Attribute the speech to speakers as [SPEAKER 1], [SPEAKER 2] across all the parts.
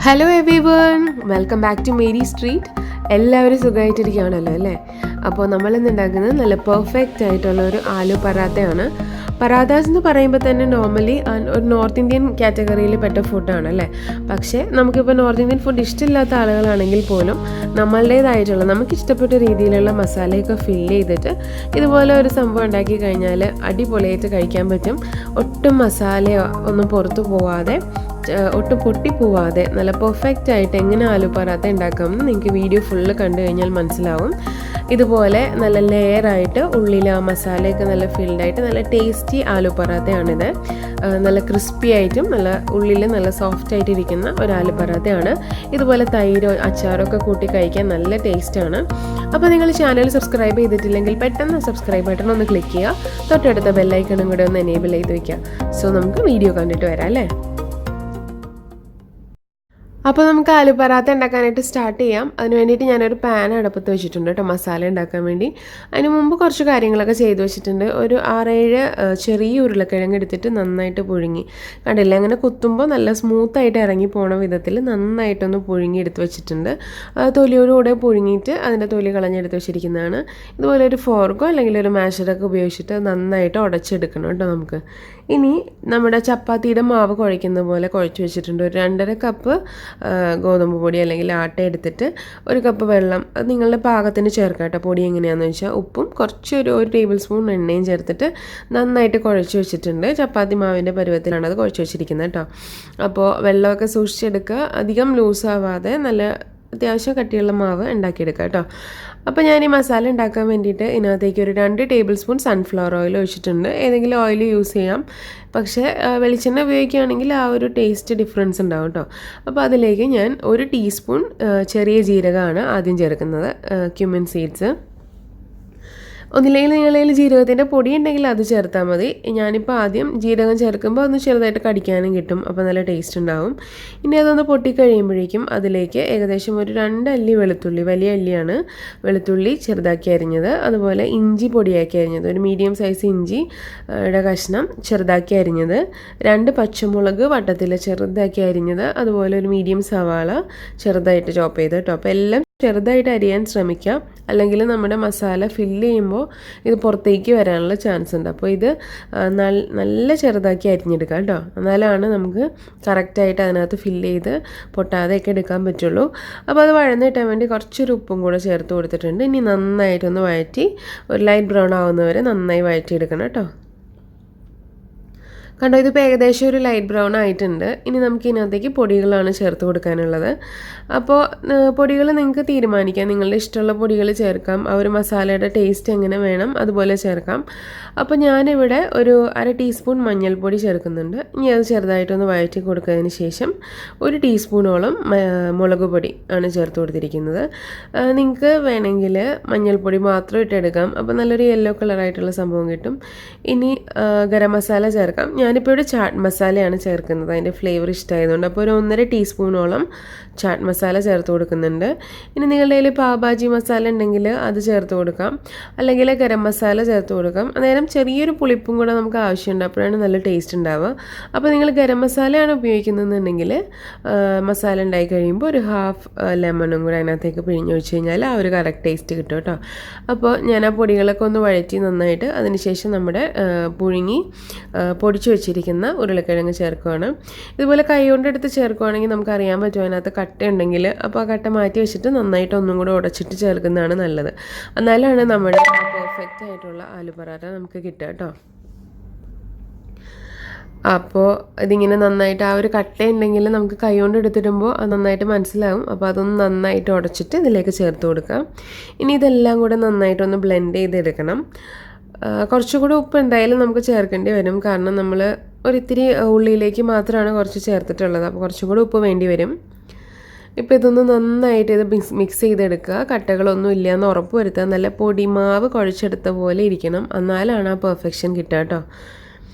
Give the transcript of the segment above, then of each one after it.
[SPEAKER 1] Hello every one, welcome back to Mary street. എല്ലാവരും സുഖമായിട്ടിരിക്കുകയാണല്ലോ അല്ലേ? അപ്പോൾ നമ്മളിന്ന് ഉണ്ടാക്കുന്നത് നല്ല പെർഫെക്റ്റ് ആയിട്ടുള്ള ഒരു ആലു പറാത്തയാണ്. പറാത്താസ് എന്ന് പറയുമ്പോൾ തന്നെ നോർമലി ഒരു നോർത്ത് ഇന്ത്യൻ കാറ്റഗറിയിൽ പെട്ട ഫുഡാണ് അല്ലേ? പക്ഷേ നമുക്കിപ്പോൾ നോർത്ത് ഇന്ത്യൻ ഫുഡ് ഇഷ്ടമില്ലാത്ത ആളുകളാണെങ്കിൽ പോലും നമ്മളുടേതായിട്ടുള്ള നമുക്ക് ഇഷ്ടപ്പെട്ട രീതിയിലുള്ള മസാലയൊക്കെ ഫില്ല് ചെയ്തിട്ട് ഇതുപോലെ ഒരു സംഭവം ഉണ്ടാക്കി കഴിഞ്ഞാൽ അടിപൊളിയായിട്ട് കഴിക്കാൻ പറ്റും. ഒട്ടും മസാലയോ ഒന്നും പുറത്തു പോവാതെ, ഒട്ടും പൊട്ടിപ്പോവാതെ നല്ല പെർഫെക്റ്റ് ആയിട്ട് എങ്ങനെ ആലു പറാത്ത ഉണ്ടാക്കാമെന്ന് നിങ്ങൾക്ക് വീഡിയോ ഫുള്ള് കണ്ടു കഴിഞ്ഞാൽ മനസ്സിലാവും. ഇതുപോലെ നല്ല ലെയറായിട്ട് ഉള്ളിൽ ആ മസാലയൊക്കെ നല്ല ഫിൽഡായിട്ട് നല്ല ടേസ്റ്റി ആലു പറാത്തയാണിത്. നല്ല ക്രിസ്പി ആയിട്ടും നല്ല ഉള്ളിൽ നല്ല സോഫ്റ്റ് ആയിട്ട് ഇരിക്കുന്ന ഒരു ആലു പറാത്തയാണ്. ഇതുപോലെ തൈരോ അച്ചാറൊക്കെ കൂട്ടി കഴിക്കാൻ നല്ല ടേസ്റ്റാണ്. അപ്പോൾ നിങ്ങൾ ചാനൽ സബ്സ്ക്രൈബ് ചെയ്തിട്ടില്ലെങ്കിൽ പെട്ടെന്ന് സബ്സ്ക്രൈബ് ബട്ടൺ ഒന്ന് ക്ലിക്ക് ചെയ്യുക. തൊട്ടടുത്ത ബെല്ലൈക്കണും കൂടെ ഒന്ന് എനേബിൾ ചെയ്ത് വയ്ക്കുക. സോ നമുക്ക് വീഡിയോ കണ്ടിട്ട് വരാം അല്ലേ? അപ്പോൾ നമുക്ക് ആലു പറാത്ത ഉണ്ടാക്കാനായിട്ട് സ്റ്റാർട്ട് ചെയ്യാം. അതിന് വേണ്ടിയിട്ട് ഞാനൊരു പാൻ അടുപ്പത്ത് വെച്ചിട്ടുണ്ട് കേട്ടോ, മസാല ഉണ്ടാക്കാൻ വേണ്ടി. അതിന് മുമ്പ് കുറച്ച് കാര്യങ്ങളൊക്കെ ചെയ്ത് വെച്ചിട്ടുണ്ട്. ഒരു 6-7 ചെറിയ ഉരുളക്കിഴങ്ങ് എടുത്തിട്ട് നന്നായിട്ട് പുഴുങ്ങി, കണ്ടില്ലേ? അങ്ങനെ കുത്തുമ്പോൾ നല്ല സ്മൂത്തായിട്ട് ഇറങ്ങി പോണ വിധത്തിൽ നന്നായിട്ടൊന്ന് പുഴുങ്ങി എടുത്ത് വെച്ചിട്ടുണ്ട്. തൊലിയോടുകൂടെ പുഴുങ്ങിയിട്ട് അതിൻ്റെ തൊലി കളഞ്ഞെടുത്ത് വെച്ചിരിക്കുന്നതാണ്. ഇതുപോലെ ഒരു ഫോർക്കോ അല്ലെങ്കിൽ ഒരു മാഷറൊക്കെ ഉപയോഗിച്ചിട്ട് നന്നായിട്ട് ഉടച്ചെടുക്കണം കേട്ടോ നമുക്ക്. ഇനി നമ്മുടെ ചപ്പാത്തിയുടെ മാവ് കുഴയ്ക്കുന്ന പോലെ കുഴച്ച് വെച്ചിട്ടുണ്ട്. ഒരു 2.5 കപ്പ് ഗോതമ്പ് പൊടി അല്ലെങ്കിൽ ആട്ട എടുത്തിട്ട് 1 കപ്പ് വെള്ളം, അത് നിങ്ങളുടെ പാകത്തിന് ചേർക്കാം കേട്ടോ. പൊടി എങ്ങനെയാണെന്ന് വെച്ചാൽ ഉപ്പും ഒരു ടേബിൾ സ്പൂൺ എണ്ണയും ചേർത്തിട്ട് നന്നായിട്ട് കുഴച്ച് വെച്ചിട്ടുണ്ട്. ചപ്പാത്തി മാവിൻ്റെ പരുവത്തിലാണ് അത് കുഴച്ച് വെച്ചിരിക്കുന്നത് കേട്ടോ. അപ്പോൾ വെള്ളമൊക്കെ സൂക്ഷിച്ചെടുക്കുക, അധികം ലൂസാവാതെ നല്ല അത്യാവശ്യം കട്ടിയുള്ള മാവ് ഉണ്ടാക്കിയെടുക്കുക കേട്ടോ. അപ്പോൾ ഞാൻ ഈ മസാല ഉണ്ടാക്കാൻ വേണ്ടിയിട്ട് ഇതിനകത്തേക്ക് ഒരു 2 ടേബിൾ സ്പൂൺ സൺഫ്ലവർ ഓയിൽ ഒഴിച്ചിട്ടുണ്ട്. ഏതെങ്കിലും ഓയിൽ യൂസ് ചെയ്യാം, പക്ഷേ വെളിച്ചെണ്ണ ഉപയോഗിക്കുകയാണെങ്കിൽ ആ ഒരു ടേസ്റ്റ് ഡിഫറൻസ് ഉണ്ടാവും കേട്ടോ. അപ്പോൾ അതിലേക്ക് ഞാൻ 1 ടീസ്പൂൺ ചെറിയ ജീരകമാണ് ആദ്യം ചേർക്കുന്നത്, ക്യുമിൻ സീഡ്സ്. ഒന്നില്ലെങ്കിൽ നിങ്ങളിൽ ജീരകത്തിൻ്റെ പൊടി ഉണ്ടെങ്കിൽ അത് ചേർത്താൽ മതി. ഞാനിപ്പോൾ ആദ്യം ജീരകം ചേർക്കുമ്പോൾ ഒന്ന് ചെറുതായിട്ട് കടിക്കാനും കിട്ടും, അപ്പോൾ നല്ല ടേസ്റ്റ് ഉണ്ടാവും. ഇനി അതൊന്ന് പൊട്ടിക്കഴിയുമ്പോഴേക്കും അതിലേക്ക് ഏകദേശം ഒരു 2 അല്ലി വെളുത്തുള്ളി, വലിയ അല്ലിയാണ് വെളുത്തുള്ളി ചെറുതാക്കി അരിഞ്ഞത്, അതുപോലെ ഇഞ്ചി പൊടിയാക്കി അരിഞ്ഞത്, ഒരു മീഡിയം സൈസ് ഇഞ്ചിയുടെ കഷ്ണം ചെറുതാക്കി അരിഞ്ഞത്, 2 പച്ചമുളക് വട്ടത്തിൽ ചെറുതാക്കി അരിഞ്ഞത്, അതുപോലെ ഒരു മീഡിയം സവാള ചെറുതായിട്ട് ചോപ്പ് ചെയ്ത് കേട്ടോ. അപ്പോൾ എല്ലാം ചെറുതായിട്ട് അരിയാൻ ശ്രമിക്കാം, അല്ലെങ്കിൽ നമ്മുടെ മസാല ഫില്ല് ചെയ്യുമ്പോൾ ഇത് പുറത്തേക്ക് വരാനുള്ള ചാൻസ് ഉണ്ട്. അപ്പോൾ ഇത് നല്ല ചെറുതാക്കി അരിഞ്ഞെടുക്കാം കേട്ടോ, എന്നാലാണ് നമുക്ക് കറക്റ്റായിട്ട് അതിനകത്ത് ഫില്ല് ചെയ്ത് പൊട്ടാതെയൊക്കെ എടുക്കാൻ പറ്റുള്ളൂ. അപ്പോൾ അത് വഴന്ന് കിട്ടാൻ വേണ്ടി കുറച്ചൊരു ഉപ്പും കൂടെ ചേർത്ത് കൊടുത്തിട്ടുണ്ട്. ഇനി നന്നായിട്ടൊന്ന് വഴറ്റി ഒരു ലൈറ്റ് ബ്രൗൺ ആവുന്നവരെ നന്നായി വഴറ്റിയെടുക്കണം കേട്ടോ. കണ്ടോ, ഇതിപ്പോൾ ഏകദേശം ഒരു ലൈറ്റ് ബ്രൗൺ ആയിട്ടുണ്ട്. ഇനി നമുക്ക് ഇതിനകത്തേക്ക് പൊടികളാണ് ചേർത്ത് കൊടുക്കാനുള്ളത്. അപ്പോൾ പൊടികൾ നിങ്ങൾക്ക് തീരുമാനിക്കാം, നിങ്ങളുടെ ഇഷ്ടമുള്ള പൊടികൾ ചേർക്കാം. ആ ഒരു മസാലയുടെ ടേസ്റ്റ് എങ്ങനെ വേണം അതുപോലെ ചേർക്കാം. അപ്പോൾ ഞാനിവിടെ ഒരു 1/2 ടീസ്പൂൺ മഞ്ഞൾപ്പൊടി ചേർക്കുന്നുണ്ട്. ഇനി അത് ചെറുതായിട്ടൊന്ന് വഴറ്റി കൊടുത്തതിന് ശേഷം 1 ടീസ്പൂണോളം മുളക് പൊടി ആണ് ചേർത്ത് കൊടുത്തിരിക്കുന്നത്. നിങ്ങൾക്ക് വേണമെങ്കിൽ മഞ്ഞൾപ്പൊടി മാത്രം ഇട്ടെടുക്കാം, അപ്പോൾ നല്ലൊരു യെല്ലോ കളറായിട്ടുള്ള സംഭവം കിട്ടും. ഇനി ഗരം മസാല ചേർക്കാം. ഞാനിപ്പോൾ ഇവിടെ ചാട്ട് മസാലയാണ് ചേർക്കുന്നത്, അതിൻ്റെ ഫ്ലേവർ ഇഷ്ടമായതുകൊണ്ട്. അപ്പോൾ ഒരു 1.5 ടീസ്പൂണോളം ചാട്ട് മസാല ചേർത്ത് കൊടുക്കുന്നുണ്ട്. ഇനി നിങ്ങളുടെ കയ്യിൽ പാവഭാജി മസാല ഉണ്ടെങ്കിൽ അത് ചേർത്ത് കൊടുക്കാം, അല്ലെങ്കിൽ ഗരം മസാല ചേർത്ത് കൊടുക്കാം. അന്നേരം ചെറിയൊരു പുളിപ്പും കൂടെ നമുക്ക് ആവശ്യമുണ്ട്, അപ്പോഴാണ് നല്ല ടേസ്റ്റ് ഉണ്ടാവുക. അപ്പോൾ നിങ്ങൾ ഗരം മസാലയാണ് ഉപയോഗിക്കുന്നതെന്നുണ്ടെങ്കിൽ മസാല ഉണ്ടായി കഴിയുമ്പോൾ ഒരു 1/2 ലെമണും കൂടെ അതിനകത്തേക്ക് പിഴിഞ്ഞൊഴിച്ച് കഴിഞ്ഞാൽ ആ ഒരു കറക്റ്റ് ടേസ്റ്റ് കിട്ടും കേട്ടോ. അപ്പോൾ ഞാൻ ആ പൊടികളൊക്കെ ഒന്ന് വഴറ്റി നന്നായിട്ട് അതിനുശേഷം നമ്മുടെ പുഴുങ്ങി പൊടിച്ച് വെച്ചിരിക്കുന്ന ഉരുളക്കിഴങ്ങ് ചേർക്കുകയാണ്. ഇതുപോലെ കൈ കൊണ്ടെടുത്ത് ചേർക്കുകയാണെങ്കിൽ നമുക്ക് അറിയാൻ പറ്റും അതിനകത്ത് കട്ട ഉണ്ടെങ്കിൽ. അപ്പോൾ ആ കട്ട മാറ്റി വെച്ചിട്ട് നന്നായിട്ട് ഒന്നും കൂടെ ഉടച്ചിട്ട് ചേർക്കുന്നതാണ് നല്ലത്, എന്നാലാണ് നമ്മുടെ പെർഫെക്റ്റ് ആയിട്ടുള്ള ആലു പറാത്ത നമുക്ക് കിട്ടുക കേട്ടോ. അപ്പോൾ ഇതിങ്ങനെ നന്നായിട്ട് ആ ഒരു കട്ട ഉണ്ടെങ്കിൽ നമുക്ക് കൈ കൊണ്ട് എടുത്തിടുമ്പോൾ അത് നന്നായിട്ട് മനസ്സിലാവും. അപ്പോൾ അതൊന്ന് നന്നായിട്ട് ഉടച്ചിട്ട് ഇതിലേക്ക് ചേർത്ത് കൊടുക്കാം. ഇനി ഇതെല്ലാം കൂടെ നന്നായിട്ടൊന്ന് ബ്ലെൻഡ് ചെയ്തെടുക്കണം. കുറച്ചുകൂടി ഉപ്പ് എന്തായാലും നമുക്ക് ചേർക്കേണ്ടി വരും, കാരണം നമ്മൾ ഒരിത്തിരി ഉള്ളിയിലേക്ക് മാത്രമാണ് കുറച്ച് ചേർത്തിട്ടുള്ളത്, അപ്പോൾ കുറച്ചും കൂടി ഉപ്പ് വേണ്ടി വരും. ഇപ്പോൾ ഇതൊന്ന് നന്നായിട്ട് ഇത് മിക്സ് ചെയ്തെടുക്കുക. കട്ടകളൊന്നും ഇല്ല എന്ന് ഉറപ്പ് വരുത്തുക. നല്ല പൊടിമാവ് കുഴച്ചെടുത്ത പോലെ ഇരിക്കണം, എന്നാലാണ് ആ പെർഫെക്ഷൻ കിട്ടുക കേട്ടോ.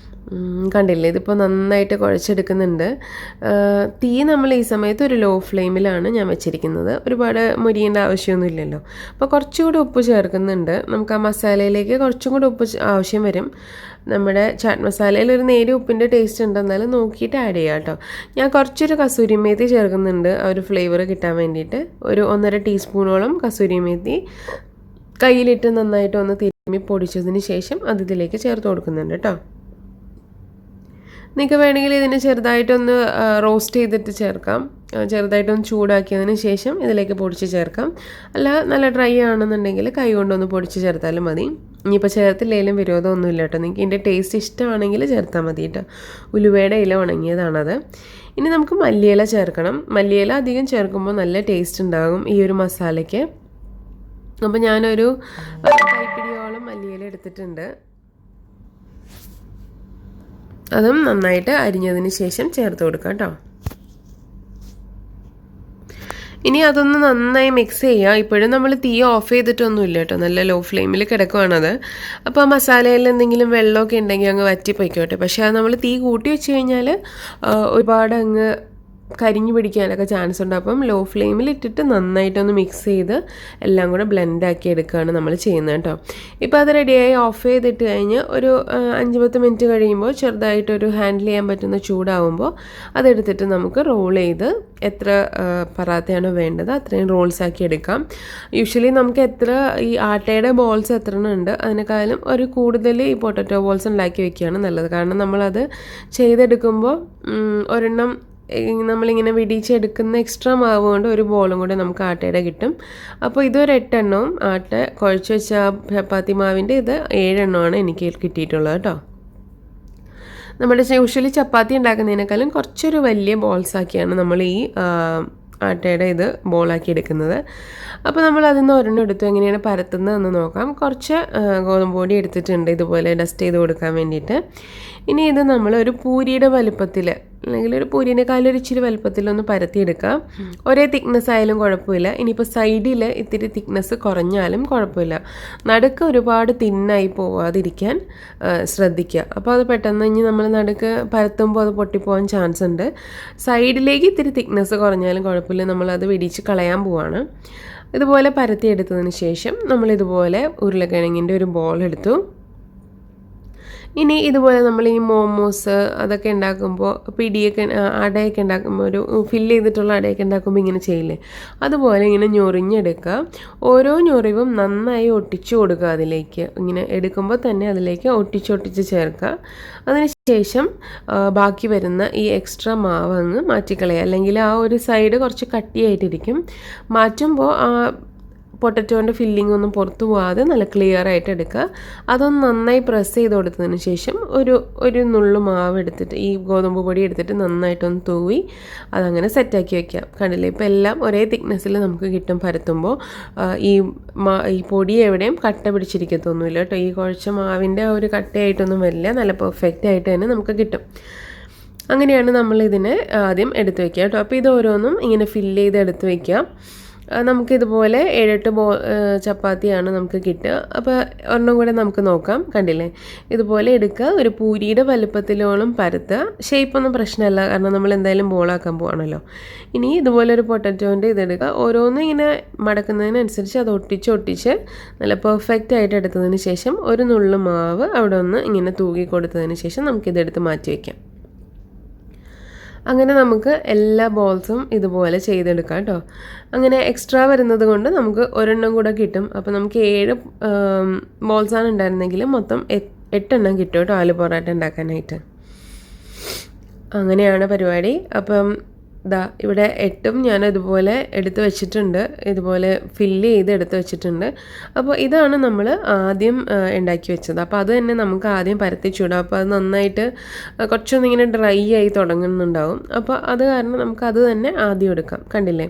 [SPEAKER 1] കണ്ടില്ലേ, ഇതിപ്പോൾ നന്നായിട്ട് കുഴച്ചെടുക്കുന്നുണ്ട്. തീ നമ്മൾ ഈ സമയത്ത് ഒരു ലോ ഫ്ലെയിമിലാണ് ഞാൻ വെച്ചിരിക്കുന്നത്. ഒരുപാട് മുരിയേണ്ട ആവശ്യമൊന്നുമില്ലല്ലോ. അപ്പോൾ കുറച്ചുകൂടി ഉപ്പ് ചേർക്കുന്നുണ്ട്. നമുക്ക് ആ മസാലയിലേക്ക് കുറച്ചും കൂടി ഉപ്പ് ആവശ്യം വരും. നമ്മുടെ ചാറ്റ് മസാലയിൽ ഒരു നേരിയ ഉപ്പിൻ്റെ ടേസ്റ്റ് ഉണ്ട്, എന്നാലും നോക്കിയിട്ട് ആഡ് ചെയ്യാം കേട്ടോ. ഞാൻ കുറച്ചൊരു കസൂരി മേത്തി ചേർക്കുന്നുണ്ട് ആ ഒരു ഫ്ലേവർ കിട്ടാൻ വേണ്ടിയിട്ട്. ഒരു 1.5 ടീസ്പൂണോളം കസൂരി മേത്തി കയ്യിലിട്ട് നന്നായിട്ട് ഒന്ന് തിരുമ്മി പൊടിച്ചതിന് ശേഷം അത് ഇതിലേക്ക് ചേർത്ത് കൊടുക്കുന്നുണ്ട് കേട്ടോ. നിങ്ങൾക്ക് വേണമെങ്കിൽ ഇതിനെ ചെറുതായിട്ടൊന്ന് റോസ്റ്റ് ചെയ്തിട്ട് ചേർക്കാം. ചെറുതായിട്ടൊന്ന് ചൂടാക്കിയതിന് ശേഷം ഇതിലേക്ക് പൊടിച്ച് ചേർക്കാം. അല്ല നല്ല ഡ്രൈ ആണെന്നുണ്ടെങ്കിൽ കൈ കൊണ്ടൊന്ന് പൊടിച്ച് ചേർത്താലും മതി. ഇനിയിപ്പോൾ ചേർത്തില്ലെങ്കിലും വിരോധമൊന്നുമില്ല കേട്ടോ. നിങ്ങൾക്ക് ഇതിൻ്റെ ടേസ്റ്റ് ഇഷ്ടമാണെങ്കിൽ ചേർത്താൽ മതി കേട്ടോ. ഉലുവയുടെ ഇല ഉണങ്ങിയതാണത്. ഇനി നമുക്ക് മല്ലിയില ചേർക്കണം. മല്ലിയില അധികം ചേർക്കുമ്പോൾ നല്ല ടേസ്റ്റ് ഉണ്ടാകും ഈ ഒരു മസാലയ്ക്ക്. അപ്പോൾ ഞാനൊരു കൈപ്പിടിയോളം മല്ലിയില എടുത്തിട്ടുണ്ട്. അതും നന്നായിട്ട് അരിഞ്ഞതിന് ശേഷം ചേർത്ത് കൊടുക്കാം കേട്ടോ. ഇനി അതൊന്ന് നന്നായി മിക്സ് ചെയ്യുക. ഇപ്പോഴും നമ്മൾ തീ ഓഫ് ചെയ്തിട്ടൊന്നുമില്ല കേട്ടോ, നല്ല ലോ ഫ്ലെയിമിൽ കിടക്കുവാണത്. അപ്പോൾ ആ മസാലയിൽ എന്തെങ്കിലും വെള്ളമൊക്കെ ഉണ്ടെങ്കിൽ അങ്ങ് വറ്റിപ്പോയിക്കോട്ടെ. പക്ഷേ അത് നമ്മൾ തീ കൂട്ടി വെച്ച് കഴിഞ്ഞാൽ ഒരുപാട് അങ്ങ് കരിഞ്ഞു പിടിക്കാനൊക്കെ ചാൻസ് ഉണ്ട്. അപ്പം ലോ ഫ്ലെയിമിൽ ഇട്ടിട്ട് നന്നായിട്ടൊന്ന് മിക്സ് ചെയ്ത് എല്ലാം കൂടെ ബ്ലെൻഡാക്കി എടുക്കുകയാണ് നമ്മൾ ചെയ്യുന്നത് കേട്ടോ. ഇപ്പോൾ അത് റെഡിയായി ഓഫ് ചെയ്തിട്ട് കഴിഞ്ഞ് ഒരു 5-10 മിനിറ്റ് കഴിയുമ്പോൾ ചെറുതായിട്ടൊരു ഹാൻഡിൽ ചെയ്യാൻ പറ്റുന്ന ചൂടാവുമ്പോൾ അതെടുത്തിട്ട് നമുക്ക് റോൾ ചെയ്ത് എത്ര പറാത്തയാണോ വേണ്ടത് അത്രയും റോൾസ് ആക്കി എടുക്കാം. യൂഷ്വലി നമുക്ക് എത്ര ഈ ആട്ടയുടെ ബോൾസ് എത്ര ഉണ്ട് അതിനേക്കാളും ഒരു കൂടുതൽ ഈ പൊട്ടറ്റോ ബോൾസ് ഉണ്ടാക്കി വെക്കുകയാണ് നല്ലത്. കാരണം നമ്മളത് ചെയ്തെടുക്കുമ്പോൾ ഒരെണ്ണം നമ്മളിങ്ങനെ വിടിച്ചെടുക്കുന്ന എക്സ്ട്രാ മാവ് കൊണ്ട് ഒരു ബോളും കൂടെ നമുക്ക് ആട്ടയുടെ കിട്ടും. അപ്പോൾ ഇതൊരു 8 എണ്ണവും ആട്ട കുഴച്ച് വെച്ച ചപ്പാത്തി മാവിൻ്റെ ഇത് 7 എണ്ണമാണ് എനിക്ക് കിട്ടിയിട്ടുള്ളത് കേട്ടോ. നമ്മുടെ യൂഷ്വലി ചപ്പാത്തി ഉണ്ടാക്കുന്നതിനേക്കാളും കുറച്ചൊരു വലിയ ബോൾസാക്കിയാണ് നമ്മൾ ഈ ആട്ടയുടെ ഇത് ബോളാക്കി എടുക്കുന്നത്. അപ്പോൾ നമ്മൾ അതിൽ നിന്ന് ഒരെണ്ണം എടുത്തു എങ്ങനെയാണ് പരത്തുന്നതെന്ന് നോക്കാം. കുറച്ച് ഗോതമ്പ് പൊടി എടുത്തിട്ടുണ്ട് ഇതുപോലെ ഡസ്റ്റ് ചെയ്ത് കൊടുക്കാൻ വേണ്ടിയിട്ട്. ഇനി ഇത് നമ്മൾ ഒരു പൂരിയുടെ വലുപ്പത്തിൽ അല്ലെങ്കിൽ ഒരു പൂരിനേക്കാളും ഒരു ഇച്ചിരി വലുപ്പത്തിലൊന്ന് പരത്തിയെടുക്കാം. ഒരേ തിക്നെസ് ആയാലും കുഴപ്പമില്ല. ഇനിയിപ്പോൾ സൈഡിൽ ഇത്തിരി തിക്നെസ് കുറഞ്ഞാലും കുഴപ്പമില്ല. നടുക്ക് ഒരുപാട് തിന്നായി പോവാതിരിക്കാൻ ശ്രദ്ധിക്കുക. അപ്പോൾ അത് പെട്ടെന്ന് ഇനി നമ്മൾ നടുക്ക് പരത്തുമ്പോൾ അത് പൊട്ടിപ്പോകാൻ ചാൻസ് ഉണ്ട്. സൈഡിലേക്ക് ഇത്തിരി തിക്നെസ് കുറഞ്ഞാലും കുഴപ്പമില്ല, നമ്മളത് വെടിച്ച് കളയാൻ പോവാണ്. ഇതുപോലെ പരത്തിയെടുത്തതിന് ശേഷം നമ്മളിതുപോലെ ഉരുളക്കിഴങ്ങിൻ്റെ ഒരു ബോൾ എടുത്തു. ഇനി ഇതുപോലെ നമ്മൾ ഈ മോമോസ് അതൊക്കെ ഉണ്ടാക്കുമ്പോൾ പിടിയൊക്കെ അടയൊക്കെ ഉണ്ടാക്കുമ്പോൾ ഒരു ഫില്ല് ചെയ്തിട്ടുള്ള അടയൊക്കെ ഉണ്ടാക്കുമ്പോൾ ഇങ്ങനെ ചെയ്യില്ലേ, അതുപോലെ ഇങ്ങനെ ഞൊറിഞ്ഞെടുക്കുക. ഓരോ ഞൊറിവും നന്നായി ഒട്ടിച്ചു കൊടുക്കുക. അതിലേക്ക് ഇങ്ങനെ എടുക്കുമ്പോൾ തന്നെ അതിലേക്ക് ഒട്ടിച്ചൊട്ടിച്ച് ചേർക്കുക. അതിനുശേഷം ബാക്കി വരുന്ന ഈ എക്സ്ട്രാ മാവ് അങ്ങ് മാറ്റിക്കളയുക. അല്ലെങ്കിൽ ആ ഒരു സൈഡ് കുറച്ച് കട്ടിയായിട്ടിരിക്കും. മാറ്റുമ്പോൾ ആ പൊട്ടറ്റോൻ്റെ ഫില്ലിംഗ് ഒന്നും പുറത്തു പോകാതെ നല്ല ക്ലിയർ ആയിട്ട് എടുക്കുക. അതൊന്ന് നന്നായി പ്രസ് ചെയ്ത് കൊടുത്തതിന് ശേഷം ഒരു നുള്ളു മാവ് എടുത്തിട്ട് ഈ ഗോതമ്പ് പൊടി എടുത്തിട്ട് നന്നായിട്ടൊന്ന് തൂവി അതങ്ങനെ സെറ്റാക്കി വയ്ക്കാം. കണ്ടില്ലേ, ഇപ്പോൾ എല്ലാം ഒരേ തിക്നെസ്സിൽ നമുക്ക് കിട്ടും പരത്തുമ്പോൾ. ഈ പൊടി എവിടെയും കട്ട പിടിച്ചിരിക്കത്തൊന്നുമില്ല കേട്ടോ. ഈ കുഴച്ച മാവിൻ്റെ ആ ഒരു കട്ടയായിട്ടൊന്നും വരില്ല, നല്ല പെർഫെക്റ്റ് ആയിട്ട് തന്നെ നമുക്ക് കിട്ടും. അങ്ങനെയാണ് നമ്മളിതിനെ ആദ്യം എടുത്ത് വയ്ക്കുക കേട്ടോ. അപ്പോൾ ഇത് ഓരോന്നും ഇങ്ങനെ ഫില്ല് ചെയ്ത് എടുത്ത് വയ്ക്കുക. നമുക്കിതുപോലെ 7-8 ചപ്പാത്തിയാണ് നമുക്ക് കിട്ടുക. അപ്പോൾ ഒരെണ്ണം കൂടെ നമുക്ക് നോക്കാം. കണ്ടില്ലേ, ഇതുപോലെ എടുക്കുക. ഒരു പൂരിയുടെ വലുപ്പത്തിലോളം പരത്തുക. ഷേപ്പൊന്നും പ്രശ്നമല്ല, കാരണം നമ്മൾ എന്തായാലും ബോളാക്കാൻ പോവാണല്ലോ. ഇനി ഇതുപോലെ ഒരു പൊട്ടറ്റോൻ്റെ ഇതെടുക്കുക. ഓരോന്നും ഇങ്ങനെ മടക്കുന്നതിനനുസരിച്ച് അത് ഒട്ടിച്ച് നല്ല പെർഫെക്റ്റ് ആയിട്ട് എടുത്തതിന് ശേഷം ഒരു നുള്ളു മാവ് അവിടെ ഒന്ന് ഇങ്ങനെ തൂക്കി കൊടുത്തതിന് ശേഷം നമുക്കിതെടുത്ത് മാറ്റി വയ്ക്കാം. അങ്ങനെ നമുക്ക് എല്ലാ ബോൾസും ഇതുപോലെ ചെയ്തെടുക്കാം കേട്ടോ. അങ്ങനെ എക്സ്ട്രാ വരുന്നത് കൊണ്ട് നമുക്ക് ഒരെണ്ണം കൂടെ കിട്ടും. അപ്പോൾ നമുക്ക് 7 ബോൾസാണ് ഉണ്ടായിരുന്നെങ്കിൽ മൊത്തം 8 എണ്ണം കിട്ടും കേട്ടോ ആലു പൊറാട്ട ഉണ്ടാക്കാനായിട്ട്. അങ്ങനെയാണ് പരിപാടി. അപ്പം ഇവിടെ 8ഉം ഞാൻ ഇതുപോലെ എടുത്ത് വെച്ചിട്ടുണ്ട്, ഇതുപോലെ ഫില്ല് ചെയ്ത് എടുത്ത് വെച്ചിട്ടുണ്ട്. അപ്പോൾ ഇതാണ് നമ്മൾ ആദ്യം ഉണ്ടാക്കി വെച്ചത്. അപ്പോൾ അത് തന്നെ നമുക്ക് ആദ്യം പരത്തി ചൂടാം. അപ്പോൾ അത് നന്നായിട്ട് കുറച്ചൊന്നിങ്ങനെ ഡ്രൈ ആയി തുടങ്ങുന്നുണ്ടാവും. അപ്പോൾ അത് കാരണം നമുക്ക് അത് തന്നെ ആദ്യം എടുക്കാം. കണ്ടില്ലേ,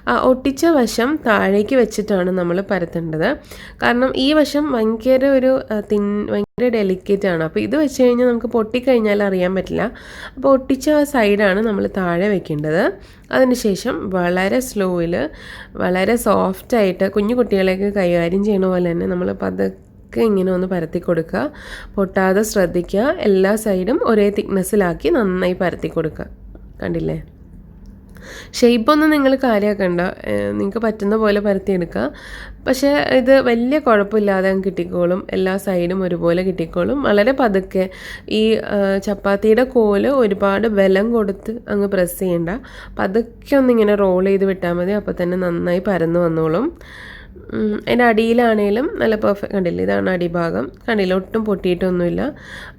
[SPEAKER 1] ആ ഒട്ടിച്ച വശം താഴേക്ക് വെച്ചിട്ടാണ് നമ്മൾ പരത്തേണ്ടത്. കാരണം ഈ വശം ഭയങ്കര ഡെലിക്കേറ്റ് ആണ്. അപ്പോൾ ഇത് വെച്ച് കഴിഞ്ഞാൽ നമുക്ക് പൊട്ടിക്കഴിഞ്ഞാൽ അറിയാൻ പറ്റില്ല. അപ്പോൾ ഒട്ടിച്ച ആ സൈഡാണ് നമ്മൾ താഴെ വെക്കേണ്ടത്. അതിനുശേഷം വളരെ സ്ലോയിൽ വളരെ സോഫ്റ്റായിട്ട് കുഞ്ഞു കുട്ടികളെയൊക്കെ കൈകാര്യം ചെയ്യണ പോലെ തന്നെ നമ്മൾ പതുക്കെ ഇങ്ങനെ ഒന്ന് പരത്തി കൊടുക്കുക. പൊട്ടാതെ ശ്രദ്ധിക്കുക. എല്ലാ സൈഡും ഒരേ തിക്നെസ്സിലാക്കി നന്നായി പരത്തി കൊടുക്കുക. കണ്ടില്ലേ? ഷേപ്പൊന്നും നിങ്ങൾ കാര്യമാക്കണ്ട, നിങ്ങൾക്ക് പറ്റുന്ന പോലെ പരത്തിയെടുക്കുക. പക്ഷേ ഇത് വലിയ കുഴപ്പമില്ലാതെ അങ്ങ് കിട്ടിക്കോളും. എല്ലാ സൈഡും ഒരുപോലെ കിട്ടിക്കോളും. വളരെ പതുക്കെ. ഈ ചപ്പാത്തിയുടെ കോല് ഒരുപാട് ബലം കൊടുത്ത് അങ്ങ് പ്രസ് ചെയ്യണ്ട. പതുക്കെ ഒന്നിങ്ങനെ റോൾ ചെയ്ത് വിട്ടാൽ മതി. അപ്പോൾ തന്നെ നന്നായി പരന്ന് വന്നോളും. അതിൻ്റെ അടിയിലാണേലും നല്ല പെർഫെക്റ്റ്. കണ്ടില്ലേ, ഇതാണ് അടിഭാഗം. കണ്ടില്ല, ഒട്ടും പൊട്ടിയിട്ടൊന്നുമില്ല.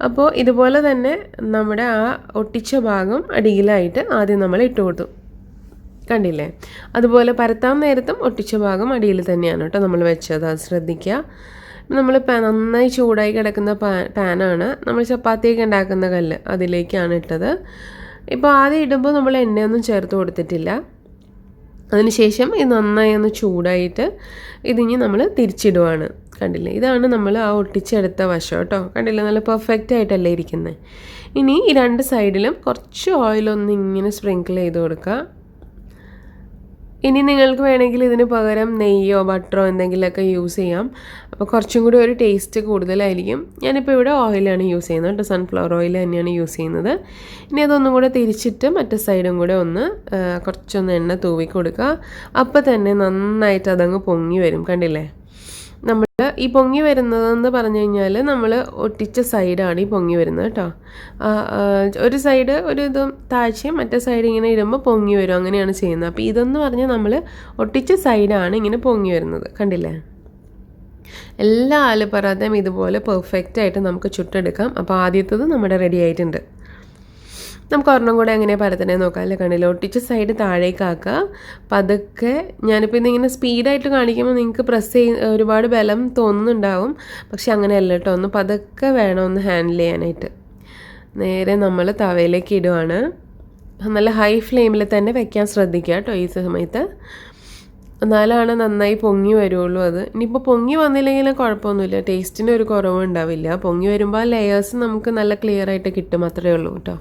[SPEAKER 1] അപ്പോൾ ഇതുപോലെ തന്നെ നമ്മുടെ ആ ഒട്ടിച്ച ഭാഗം അടിയിലായിട്ട് ആദ്യം നമ്മൾ ഇട്ട് കൊടുത്തു. കണ്ടില്ലേ? അതുപോലെ പരത്താൻ നേരത്തും ഒട്ടിച്ച ഭാഗം അടിയിൽ തന്നെയാണ് കേട്ടോ നമ്മൾ വെച്ചത്. അത് ശ്രദ്ധിക്കുക. നമ്മൾ നന്നായി ചൂടായി കിടക്കുന്ന പാനാണ്. നമ്മൾ ചപ്പാത്തിയൊക്കെ ഉണ്ടാക്കുന്ന കല്ല്, അതിലേക്കാണ് ഇട്ടത്. ഇപ്പോൾ ആദ്യം ഇടുമ്പോൾ നമ്മൾ എണ്ണയൊന്നും ചേർത്ത് കൊടുത്തിട്ടില്ല. അതിനുശേഷം ഇത് നന്നായി ഒന്ന് ചൂടായിട്ട് ഇതിനി നമ്മൾ തിരിച്ചിടുവാണ്. കണ്ടില്ലേ? ഇതാണ് നമ്മൾ ആ ഒട്ടിച്ചെടുത്ത വശം കേട്ടോ. കണ്ടില്ലേ? നല്ല പെർഫെക്റ്റ് ആയിട്ടല്ലേ ഇരിക്കുന്നത്. ഇനി ഈ രണ്ട് സൈഡിലും കുറച്ച് ഓയിലൊന്ന് ഇങ്ങനെ സ്പ്രിങ്കിൾ ചെയ്ത് കൊടുക്കുക. ഇനി നിങ്ങൾക്ക് വേണമെങ്കിൽ ഇതിന് പകരം നെയ്യോ ബട്ടറോ എന്തെങ്കിലുമൊക്കെ യൂസ് ചെയ്യാം. അപ്പോൾ കുറച്ചും കൂടി ഒരു ടേസ്റ്റ് കൂടുതലായിരിക്കും. ഞാനിപ്പോൾ ഇവിടെ ഓയിലാണ് യൂസ് ചെയ്യുന്നത് കേട്ടോ. സൺഫ്ലവർ ഓയിൽ തന്നെയാണ് യൂസ് ചെയ്യുന്നത്. ഇനി അതൊന്നും കൂടെ തിരിച്ചിട്ട് മറ്റേ സൈഡും കൂടെ ഒന്ന് കുറച്ചൊന്ന് എണ്ണ തൂവി കൊടുക്കുക. അപ്പോൾ തന്നെ നന്നായിട്ട് അതങ്ങ് പൊങ്ങി വരും. കണ്ടില്ലേ? നമ്മൾ ഈ പൊങ്ങി വരുന്നതെന്ന് പറഞ്ഞു കഴിഞ്ഞാൽ നമ്മൾ ഒട്ടിച്ച സൈഡാണ് ഈ പൊങ്ങി വരുന്നത് കേട്ടോ. ഒരു സൈഡ് ഒരു ഇതും താഴ്ചയും മറ്റേ സൈഡ് ഇങ്ങനെ ഇടുമ്പോൾ പൊങ്ങി വരും. അങ്ങനെയാണ് ചെയ്യുന്നത്. അപ്പോൾ ഇതെന്ന് പറഞ്ഞാൽ നമ്മൾ ഒട്ടിച്ച സൈഡാണ് ഇങ്ങനെ പൊങ്ങി വരുന്നത്. കണ്ടില്ലേ? എല്ലാ ആലു പറാത്തയും ഇതുപോലെ പെർഫെക്റ്റ് ആയിട്ട് നമുക്ക് ചുട്ടെടുക്കാം. അപ്പോൾ ആദ്യത്തത് നമ്മുടെ റെഡി ആയിട്ടുണ്ട്. നമുക്ക് ഒരെണ്ണം കൂടെ എങ്ങനെ പരത്തണേ നോക്കാം. അല്ലേ? കണ്ടില്ല? ഒട്ടിച്ച സൈഡ് താഴേക്കാക്കുക. പതുക്കെ. ഞാനിപ്പോൾ ഇന്നിങ്ങനെ സ്പീഡായിട്ട് കാണിക്കുമ്പോൾ നിങ്ങൾക്ക് ഒരുപാട് ബലം തോന്നുന്നുണ്ടാവും. പക്ഷെ അങ്ങനെയല്ല കേട്ടോ. ഒന്ന് പതുക്കെ വേണം ഒന്ന് ഹാൻഡിൽ ചെയ്യാനായിട്ട്. നേരെ നമ്മൾ തവയിലേക്ക് ഇടുവാണ്. നല്ല ഹൈ ഫ്ലെയിമിൽ തന്നെ വെക്കാൻ ശ്രദ്ധിക്കുക കേട്ടോ ഈ സമയത്ത്. എന്നാലാണ് നന്നായി പൊങ്ങി വരുള്ളൂ. അത് ഇനിയിപ്പോൾ പൊങ്ങി വന്നില്ലെങ്കിലും കുഴപ്പമൊന്നുമില്ല. ടേസ്റ്റിന് ഒരു കുറവും ഉണ്ടാവില്ല. പൊങ്ങി വരുമ്പോൾ ആ ലെയേഴ്സ് നമുക്ക് നല്ല ക്ലിയർ ആയിട്ട് കിട്ടും. അത്രയേ ഉള്ളൂ കേട്ടോ.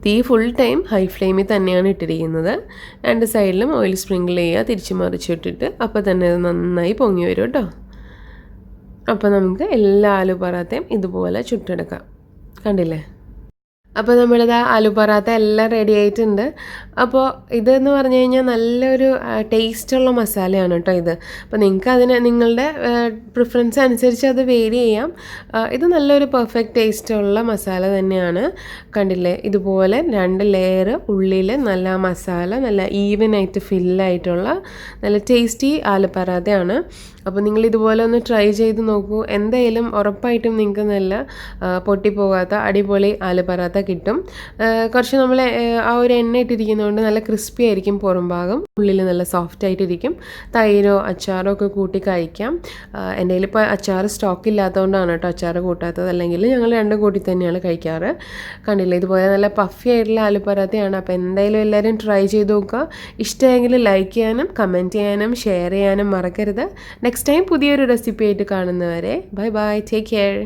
[SPEAKER 1] തീ ഫുൾ ടൈം ഹൈ ഫ്ലെയിമിൽ തന്നെയാണ് ഇട്ടിരിക്കുന്നത്. രണ്ട് സൈഡിലും ഓയിൽ സ്പ്രിങ്കിൾ ചെയ്യുക, തിരിച്ച് മറിച്ചിട്ടിട്ട് അപ്പോൾ തന്നെ അത് നന്നായി പൊങ്ങി വരും കേട്ടോ. അപ്പോൾ നമുക്ക് എല്ലാ ആലു പറാത്തയും ഇതുപോലെ ചുട്ടെടുക്കാം. കണ്ടില്ലേ? അപ്പോൾ നമ്മളിത് ആലു പറാത്ത എല്ലാം റെഡി ആയിട്ടുണ്ട്. അപ്പോൾ ഇതെന്ന് പറഞ്ഞു കഴിഞ്ഞാൽ നല്ലൊരു ടേസ്റ്റുള്ള മസാലയാണ് കേട്ടോ ഇത്. അപ്പോൾ നിങ്ങൾക്ക് നിങ്ങളുടെ പ്രിഫറൻസ് അനുസരിച്ച് അത് വേരി ചെയ്യാം. ഇത് നല്ലൊരു പെർഫെക്റ്റ് ടേസ്റ്റുള്ള മസാല തന്നെയാണ്. കണ്ടില്ലേ? ഇതുപോലെ 2 ലെയർ ഉള്ളിൽ നല്ല മസാല നല്ല ഈവനായിട്ട് ഫില്ലായിട്ടുള്ള നല്ല ടേസ്റ്റി ആലു പറാത്തയാണ്. അപ്പോൾ നിങ്ങൾ ഇതുപോലെ ഒന്ന് ട്രൈ ചെയ്ത് നോക്കൂ. എന്തായാലും ഉറപ്പായിട്ടും നിങ്ങൾക്ക് നല്ല പൊട്ടിപ്പോകാത്ത അടിപൊളി ആലു പറാത്ത കിട്ടും. കുറച്ച് നമ്മൾ ആ ഒരു എണ്ണ ഇട്ടിരിക്കുന്നതുകൊണ്ട് നല്ല ക്രിസ്പി ആയിരിക്കും പുറം ഭാഗം, ഉള്ളിൽ നല്ല സോഫ്റ്റ് ആയിട്ടിരിക്കും. തൈരോ അച്ചാറോ ഒക്കെ കൂട്ടി കഴിക്കാം. എൻ്റെ കയ്യിൽ ഇപ്പോൾ അച്ചാർ സ്റ്റോക്ക് ഇല്ലാത്തതുകൊണ്ടാണ് കേട്ടോ അച്ചാർ കൂട്ടാത്തത്. അല്ലെങ്കിൽ ഞങ്ങൾ രണ്ടും കൂട്ടി തന്നെയാണ് കഴിക്കാറ്. കണ്ടില്ലേ? ഇതുപോലെ നല്ല പഫി ആയിട്ടുള്ള ആലു പറാത്തയാണ്. അപ്പോൾ എന്തായാലും എല്ലാവരും ട്രൈ ചെയ്ത് നോക്കുക. ഇഷ്ടമെങ്കിൽ ലൈക്ക് ചെയ്യാനും കമൻറ്റ് ചെയ്യാനും ഷെയർ ചെയ്യാനും മറക്കരുത്. നെക്സ്റ്റ് ടൈം പുതിയൊരു റെസിപ്പി ആയിട്ട് കാണുന്നവരെ ബൈ ബൈ, ടേക്ക് കെയർ.